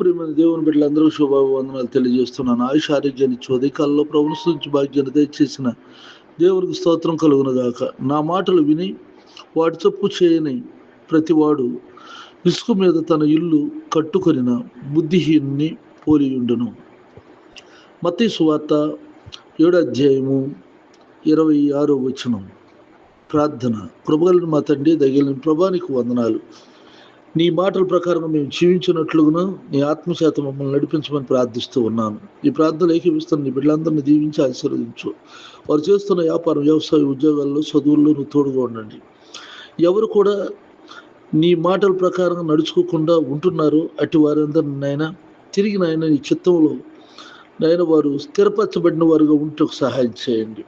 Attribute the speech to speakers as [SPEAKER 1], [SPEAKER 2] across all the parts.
[SPEAKER 1] ప్రియమైన దేవుని బిడ్డలందరూ శుభాభివందనాలు తెలియజేస్తున్నాను. ఆయుష ఆరోగ్యాన్ని ఇచ్చి ఉదయకాలంలో ప్రభువును స్తుతించి భాగ్యాన్ని దయచేసిన దేవునికి స్తోత్రం కలుగునుగాక. నా మాటలు విని వాటి చొప్పు చేయని ప్రతివాడు ఇసుక మీద తన ఇల్లు కట్టుకొనిన బుద్ధిహీనుని పోలియుండును. మత్తయి సువార్త 7:26. ప్రార్థన. కృపగలిగిన మా తండ్రి, దయగలిగిన ప్రభానికి వందనాలు. నీ మాటల ప్రకారం మేము జీవించినట్లుగా నీ ఆత్మచేత మమ్మల్ని నడిపించమని ప్రార్థిస్తూ ఉన్నాను. ఈ ప్రార్థనలు ఏకీపిస్తున్న నీ బిడ్డలందరినీ దీవించి ఆశీర్వదించు. వారు చేస్తున్న వ్యాపారం, వ్యవసాయ, ఉద్యోగాల్లో, చదువుల్లో నువ్వు తోడుగా ఉండండి. ఎవరు కూడా నీ మాటల ప్రకారం నడుచుకోకుండా ఉంటున్నారు అటు వారందరినీ నాయన తిరిగి నాయన నీ చిత్తంలో నాయన వారు స్థిరపరచబడిన వారుగా ఉంటూ సహాయం చేయండి.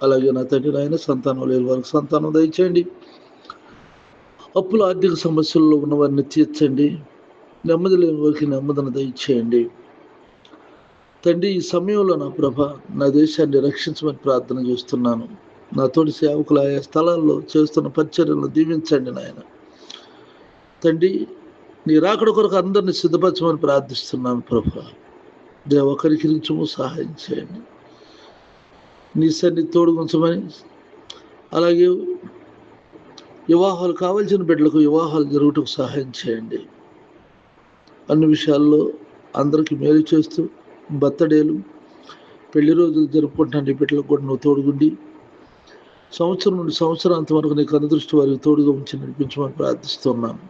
[SPEAKER 1] అలాగే నా తండ్రి నాయన సంతానం లేని వారికి సంతానం దయచేయండి. అప్పుల ఆర్థిక సమస్యల్లో ఉన్న వారిని తీర్చండి. నెమ్మది లేని వారికి నెమ్మదిని దయచేయండి. తండ్రి, ఈ సమయంలో నా ప్రభ నా దేశాన్ని రక్షించమని ప్రార్థన చేస్తున్నాను. నా తోటి సేవకులు ఆయా స్థలాల్లో చేస్తున్న పరిచర్యలను దీవించండి నాయన. తండ్రి, నీ రాకడ కొరకు అందరినీ సిద్ధపరచమని ప్రార్థిస్తున్నాను ప్రభ. దేవ కరికరించము, సహాయం చేయండి. నీ సన్నిధి తోడుగుంచమని, అలాగే వివాహాలు కావాల్సిన బిడ్డలకు వివాహాలు జరుగుటకు సహాయం చేయండి. అన్ని విషయాల్లో అందరికీ మేలు చేస్తూ బర్త్డేలు, పెళ్లి రోజులు జరుపుకుంటున్న బిడ్డలకు కూడా నువ్వు తోడుగుండి సంవత్సరం నుండి సంవత్సరాంతం వరకు నీకు అనుదృష్టి వారికి తోడుగా ఉంచి నడిపించమని ప్రార్థిస్తున్నాను.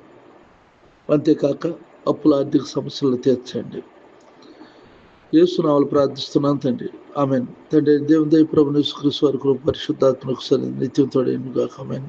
[SPEAKER 1] అంతేకాక అప్పుల ఆర్థిక సమస్యలను తీర్చండి. యేసు నామములో ప్రార్థిస్తున్నాను తండ్రి, ఆమేన్. తండ్రి దేవుని దయ, ప్రభువైన యేసుక్రీస్తు వారి కృప, పరిశుద్ధాత్మకు సన్నిధి నిత్యం తోడైనగాక. ఆమేన్.